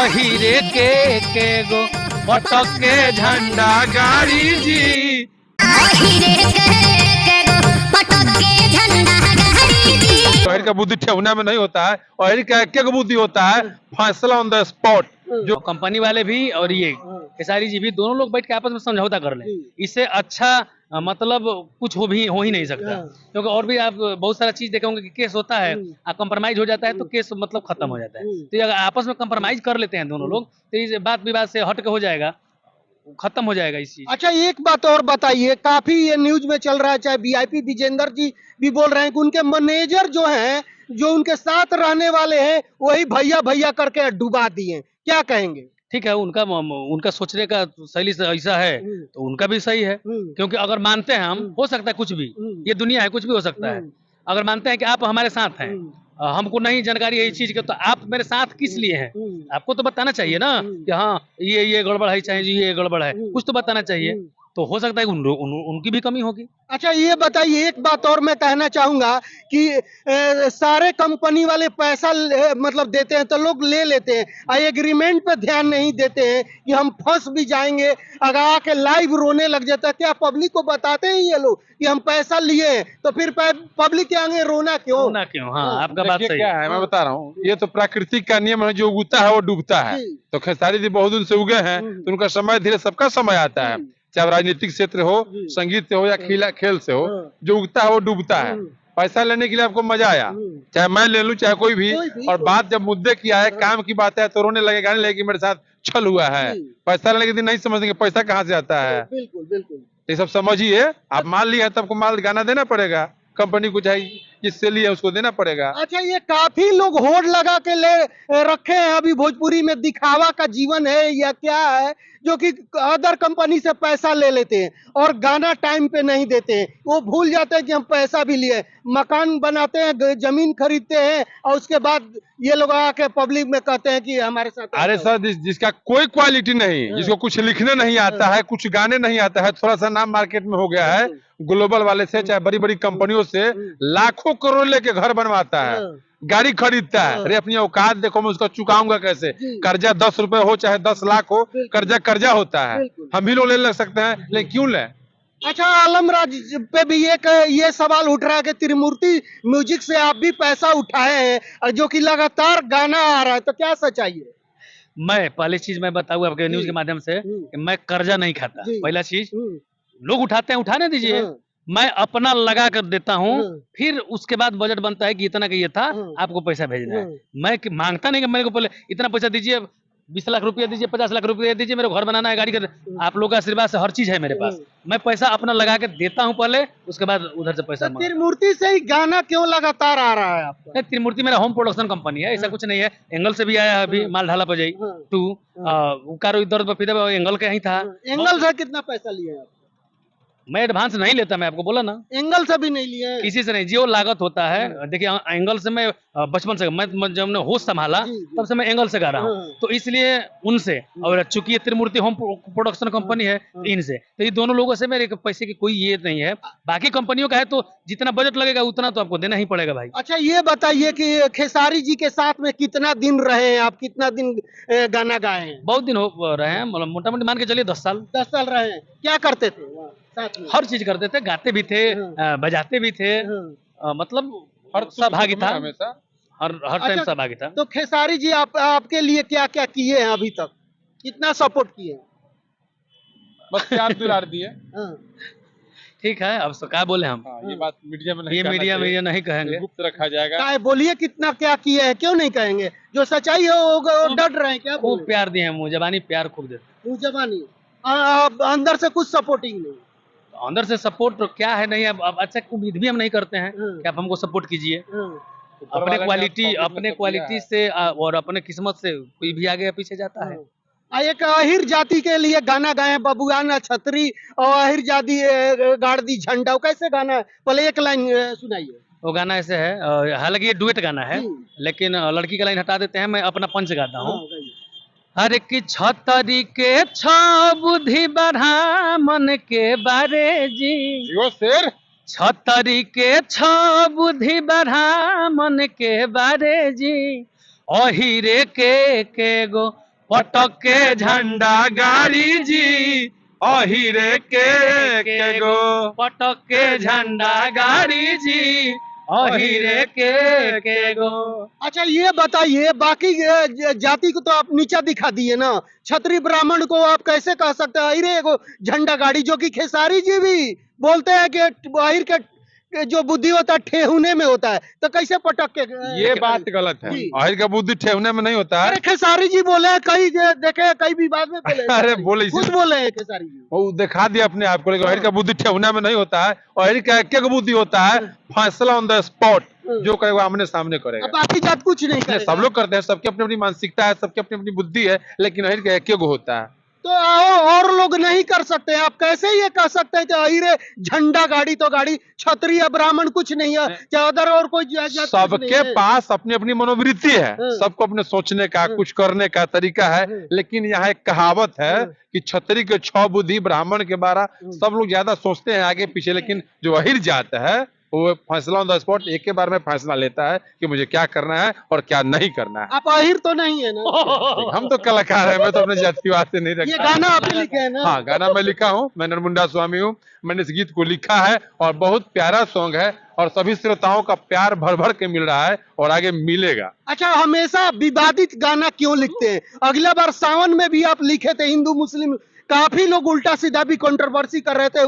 अहिरे के गो पटक के झंडा गाड़ी जी। अहिरे के गो पटक के झंडा गाड़ी जी। अहिर का बुद्धि ठेहुना में नहीं होता है, अहिर का एक बुद्धि होता है, फैसला ऑन द स्पॉट। जो कंपनी वाले भी और ये खेसारी जी भी दोनों लोग बैठ के आपस में समझौता कर लें, इससे अच्छा मतलब कुछ हो ही नहीं सकता। क्योंकि और भी आप बहुत सारा चीज देखे होंगे कि केस होता है, कंप्रोमाइज हो जाता है तो केस मतलब खत्म हो जाता है। तो अगर आपस में कंप्रोमाइज कर लेते हैं दोनों लोग तो इस बात विवाद से हट के हो जाएगा, खत्म हो जाएगा इस चीज। अच्छा, एक बात और बताइए, काफी ये न्यूज में चल रहा है, चाहे वीआईपी विजेंद्र जी भी बोल रहे हैं कि उनके मैनेजर जो हैं, जो उनके साथ रहने वाले हैं, वही भैया भैया करके डुबा दिए। क्या कहेंगे? ठीक है, उनका सोचने का शैली से ऐसा है तो उनका भी सही है। क्योंकि अगर मानते हैं हम, हो सकता है कुछ भी, ये दुनिया है, कुछ भी हो सकता है। अगर मानते हैं कि आप हमारे साथ हैं, हमको नहीं जानकारी है इस चीज की, तो आप मेरे साथ किस लिए हैं? आपको तो बताना चाहिए ना कि हाँ ये गड़बड़ है, चाहे जी ये गड़बड़ है, कुछ तो बताना चाहिए। तो हो सकता है कि उनकी भी कमी होगी। अच्छा, ये बताइए, एक बात और मैं कहना चाहूंगा कि सारे कंपनी वाले पैसा मतलब देते हैं तो लोग ले लेते हैं, एग्रीमेंट पे ध्यान नहीं देते हैं कि हम फंस भी जाएंगे, अगर आके लाइव रोने लग जाता है। क्या पब्लिक को बताते हैं ये लोग कि हम पैसा लिए हैं, तो फिर पब्लिक के आगे रोना क्यों? हाँ, आपका बात सही क्या है, मैं बता रहा हूँ, ये तो प्राकृतिक का नियम है, जो उगता है वो डूबता है। तो खेसारी जी बहुत दिन से उगे हैं, तो उनका समय धीरे, सबका समय आता है, चाहे राजनीतिक क्षेत्र हो, संगीत से हो या खेल से हो, जो उगता है वो डूबता है। पैसा लेने के लिए आपको मजा आया, चाहे मैं ले लूं चाहे कोई भी, और बात जब मुद्दे की आए, काम की बात है, तो रोने लगे, गाने लगे कि मेरे साथ छल हुआ है। पैसा लेने के दिन नहीं समझेंगे पैसा कहाँ से आता है। बिल्कुल बिल्कुल, ये सब समझिए। आप माल लिया है तो आपको माल गाना देना पड़ेगा, कंपनी को चाहे जिससे लिया उसको देना पड़ेगा। अच्छा, ये काफी लोग होड़ लगा के ले रखे हैं अभी भोजपुरी में, दिखावा का जीवन है या क्या है, जो कि अदर कंपनी से पैसा ले लेते हैं और गाना टाइम पे नहीं देते हैं। वो भूल जाते हैं कि हम पैसा भी लिए, मकान बनाते हैं, जमीन खरीदते हैं, और उसके बाद ये लोग आके पब्लिक में कहते हैं कि हमारे साथ। अरे सर, जिसका कोई क्वालिटी नहीं, जिसको कुछ लिखने नहीं आता है, कुछ गाने नहीं आता है, थोड़ा सा नाम मार्केट में हो गया है, ग्लोबल वाले से चाहे बड़ी बड़ी कंपनियों से लाखों करोड़ लेके घर बनवाता है, गाड़ी खरीदता है। अरे अपनी औकात देखो, मैं उसका चुकाऊंगा कैसे? कर्जा 10 रुपए हो चाहे 10 लाख हो, कर्जा होता है। हम भी लोग ले सकते हैं, लेकिन क्यों ले? अच्छा, आलमराज पे भी एक ये सवाल उठ रहा है कि त्रिमूर्ति म्यूजिक से आप भी पैसा उठाए हैं, जो कि लगातार गाना आ रहा है, तो क्या सच्चाई है? मैं पहली चीज मैं बताऊँ आपके न्यूज के माध्यम से कि मैं कर्जा नहीं खाता। पहला चीज, लोग उठाते हैं, उठाने दीजिए, मैं अपना लगा कर देता हूँ, फिर उसके बाद बजट बनता है कि इतना का ये था, आपको पैसा भेजना है। मैं मांगता नहीं कि मेरे को पहले इतना पैसा दीजिए, 20 लाख रुपया दीजिए, 50 लाख रुपया दीजिए, मेरे को घर बनाना है, गाड़ी कर। आप लोगों का आशीर्वाद से हर चीज है मेरे पास, मैं पैसा अपना लगा के देता हूँ पहले, उसके बाद उधर से पैसा मांगता हूं। त्रिमूर्ति से ही गाना क्यों लगातार आ रहा है आपका? त्रिमूर्ति मेरा होम प्रोडक्शन कंपनी है, ऐसा कुछ नहीं है। एंगल से भी आया है, अभी माल ढाला बजाई 2 कारो इधर एंगल का ही था। एंगल से कितना पैसा लिए आप? मैं एडवांस नहीं लेता, मैं आपको बोला ना, एंगल से भी नहीं लिए? किसी से नहीं, जो लागत होता है। देखिए, एंगल से मैं बचपन से, मैं जब मैं होश संभाला तब से मैं एंगल से गा रहा हूँ, तो इसलिए उनसे, और चूंकि ये त्रिमूर्ति होम प्रोडक्शन कंपनी है, इनसे, तो ये दोनों लोगों से मेरे पैसे की कोई ये नहीं है। बाकी कंपनियों का है तो जितना बजट लगेगा उतना तो आपको देना ही पड़ेगा भाई। अच्छा, ये बताइए कि खेसारी जी के साथ में कितना दिन रहे हैं आप, कितना दिन गाना गाए हैं? बहुत दिन हो रहे हैं, मतलब मोटा मोटी मान के चलिए 10 साल। 10 साल रहे हैं। क्या करते थे वहाँ साथ में? हर चीज करते थे, गाते भी थे, बजाते भी थे, मतलब हर सहभागी था, हमेशा, हर टाइम अच्छा, सहभागी था। तो खेसारी जी आपके लिए क्या क्या किए हैं अभी तक, कितना सपोर्ट किए हैं? बस प्यार दुलार दिए। ठीक है, अब तो क्या बोले हम, ये बात मीडिया में नहीं, ये मीडिया नहीं कहेंगे, गुप्त रखा जाएगा। क्या बोलिए, कितना क्या किए हैं, क्यों नहीं कहेंगे? जो सच्चाई है वो डर रहे हैं क्या? खूब प्यार दिए हैं, मुँह जबानी प्यार खूब देते। मुँह जबानी, अंदर से कुछ सपोर्टिंग नहीं? अंदर से सपोर्ट तो क्या है, नहीं, अब अच्छा उम्मीद भी हम नहीं करते हैं कि आप हमको सपोर्ट कीजिए। अपने क्वालिटी से और अपने किस्मत से कोई भी आगे पीछे जाता है। एक अहिर जाति के लिए गाना गाए, बबुआना छतरी और अहिर जाति गाड़ दी झंडा, कैसे गाना है? पहले एक लाइन सुनाइए। वो गाना ऐसे है, हालांकि ये डुएट गाना है, लेकिन लड़की का लाइन हटा देते हैं, मैं अपना पंच गाता हूँ। हर की छतरी के बुद्धि बढ़ा मन के बारे जी, यो शेर, छतरी के बुद्धि बढ़ा मन के बारे जी, अहिरे के गो पटक के झंडा गाड़ी जी अहिरे के गो पटक के झंडा गाड़ी जी अहिरे के गो। अच्छा ये बताइए, बाकी जाति को तो आप नीचा दिखा दिए ना, क्षत्रिय ब्राह्मण को आप कैसे कह सकते हैं अहिरे को झंडा गाड़ी, जो कि खेसारी जी भी बोलते हैं कि अहिर के जो बुद्धि होता है ठेहुने में होता है, तो कैसे पटक के ये बात गलत है। जी। अहिर का बुद्धि ठेहुने में नहीं होता है। अरे खेसारी जी बोले हैं, कई देखे कई विवाद में बोले हैं। अरे बोले खुद बोले हैं खेसारी जी। वो दिखा दिया अपने आप को, लेकिन अहिर का बुद्धि ठेहुना में नहीं होता है। अहिर का एक बुद्धि होता है, फैसला ऑन द स्पॉट, जो करेगा आमने सामने करेगा। अब बाकी जात कुछ नहीं करेगा। सब लोग करते हैं, सबकी अपनी अपनी मानसिकता है, सबकी अपनी अपनी बुद्धि है, लेकिन अहिर का एक होता है। तो आओ, और लोग नहीं कर सकते, आप कैसे ये कह सकते हैं कि अहिरे झंडा गाड़ी तो गाड़ी, क्षत्रिय ब्राह्मण कुछ नहीं है, चाहे उधर और कोई जात कुछ नहीं सबके है। पास अपनी अपनी मनोवृत्ति है, सबको अपने सोचने का कुछ करने का तरीका है, लेकिन यहाँ एक कहावत है कि क्षत्रिय के 6 बुद्धि, ब्राह्मण के 12। सब लोग ज्यादा सोचते हैं आगे पीछे, लेकिन जो अहिर जात है वो फैसला ऑन द स्पॉट एक के बारे में फैसला लेता है कि मुझे क्या करना है और क्या नहीं करना है। आप अहिर तो नहीं है ना? हम तो कलाकार हैं, मैं तो अपने जातिवाद से नहीं ये रखता। गाना आपने लिखे है ना? हाँ, गाना मैं लिखा हूँ, मैं नरमुंडा स्वामी हूँ। मैंने इस गीत को लिखा है और बहुत प्यारा सॉन्ग है और सभी श्रोताओं का प्यार भर भर के मिल रहा है और आगे मिलेगा। अच्छा, हमेशा विवादित गाना क्यों लिखते हैं? अगला बार सावन में भी आप लिखे थे, हिंदू मुस्लिम काफी लोग उल्टा सीधा भी कंट्रोवर्सी कर रहे थे,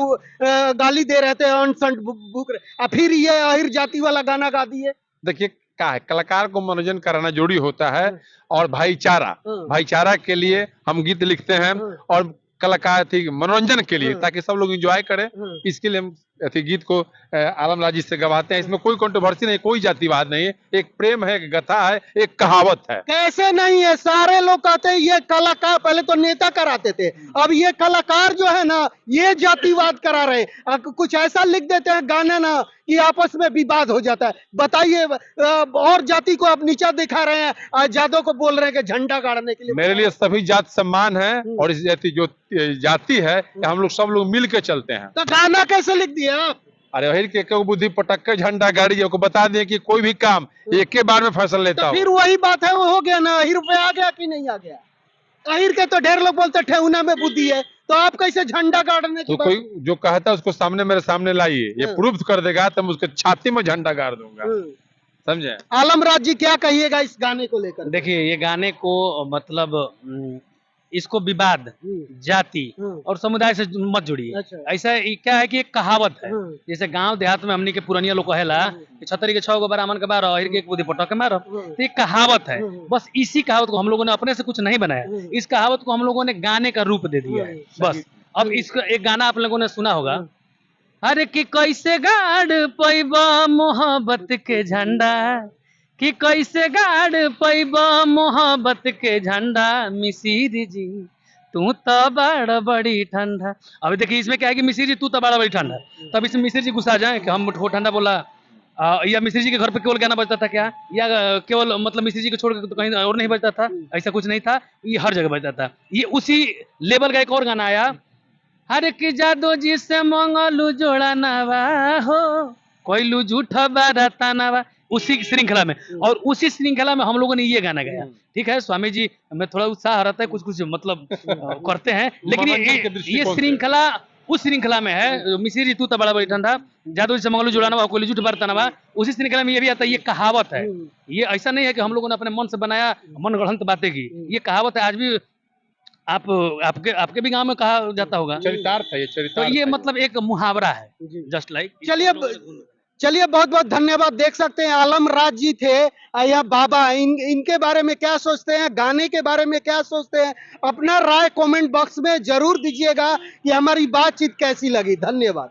गाली दे रहे थे, अनसंट बुक रहे, फिर ये अहिर जाति वाला गाना गा दिए। देखिए क्या है, कलाकार को मनोरंजन कराना जरूरी होता है और भाईचारा के लिए हम गीत लिखते हैं और कलाकार थी मनोरंजन के लिए, ताकि सब लोग एंजॉय करें। इसके लिए हम गीत को आलम राजी से गवाते हैं। इसमें कोई कंट्रोवर्सी नहीं, कोई जातिवाद नहीं है, एक प्रेम है, एक कथा है, एक कहावत है। कैसे नहीं है? सारे लोग कहते हैं ये कलाकार, पहले तो नेता कराते थे, अब ये कलाकार जो है ना ये जातिवाद करा रहे हैं। कुछ ऐसा लिख देते हैं गाना ना कि आपस में विवाद हो जाता है। बताइए, और जाति को आप नीचा दिखा रहे हैं, आजादों को बोल रहे हैं कि झंडा गाड़ने के लिए। मेरे लिए सभी जात सम्मान है और इस जाति जो जाति है हम लोग सब लोग मिल के चलते हैं। तो गाना कैसे लिख दिया आप? अरे अहिर के बुद्धि पटक के झंडा गाड़ी को बता दें कि कोई भी काम एक के बार में फैसला लेता तो हूँ। फिर वही बात है, वो हो गया ना, अहिर पे आ गया कि नहीं आ गया? अहिर के तो ढेर लोग बोलते ठेहुना में बुद्धि है, तो आप कैसे झंडा गाड़ने की तो कोई जो कहता है उसको सामने मेरे सामने लाइए, ये प्रूफ कर देगा तो मैं उसके छाती में झंडा गाड़ दूंगा। समझे? आलम राज जी क्या कहिएगा इस गाने को लेकर? देखिए, ये गाने को मतलब इसको विवाद, जाति और समुदाय से मत जोड़िए। अच्छा। ऐसा क्या है कि एक कहावत है, जैसे गांव देहात में हमनी के पुरानिया लोग कहेला कि छतरी के 6 गो ब्राह्मण के मारो, अहिर के 1 बुद्धि पटक के मारो। तो ये कहावत है, बस इसी कहावत को हम लोगों ने अपने से कुछ नहीं बनाया, इस कहावत को हम लोगों ने गाने का रूप दे दिया है बस। अब इसका एक गाना आप लोगों ने सुना होगा, अरे कि कैसे गाड़ पैबा मोहब्बत के झंडा, कि कैसे गाड़ पैबा मोहब्बत के झंडा, मिसिर जी तू तो बड़ बड़ी ठंडा। अभी देखिए इसमें क्या है कि मिसिर जी तू तो बड़ा बड़ी ठंडा, तब इसमें मिसिर जी गुस्सा जाए कि हम वो ठंडा बोला। या मिसिर जी के घर पे केवल गाना बजता था क्या, या केवल मतलब मिसिर जी को छोड़ के तो कहीं और नहीं बजता था? ऐसा कुछ नहीं था, ये हर जगह बजता था। ये उसी लेवल का एक और गाना आया, हर की जादू जी से मंगलू जोड़ा नवा हो, कोयलू झूठा बाराता नवा, उसी श्रृंखला में। और उसी श्रृंखला में हम लोगों ने ये गाना गाया। ठीक है स्वामी जी, मैं थोड़ा उत्साह रहता है, कुछ कुछ मतलब करते हैं, लेकिन ये श्रृंखला उस श्रृंखला में है। मिसिर जी तू तो बड़ा बड़ी ठंडा, जादू से मंगलू जुड़ाना हुआ, कोयलू झूठ बरताना हुआ, उसी श्रृंखला में ये भी आता है। ये कहावत है, ये ऐसा नहीं है कि हम लोगों ने अपने मन से बनाया, मन गढ़ंत बातें की। ये कहावत है, आज भी आपके भी गांव में कहा जाता होगा। चरितार्थ है ये, तो चरितार्थ ये है। मतलब एक मुहावरा है, जस्ट लाइक। चलिए बहुत बहुत धन्यवाद। देख सकते हैं आलम राज जी थे या बाबा, इनके बारे में क्या सोचते हैं, गाने के बारे में क्या सोचते हैं, अपना राय कमेंट बॉक्स में जरूर दीजिएगा कि हमारी बातचीत कैसी लगी। धन्यवाद।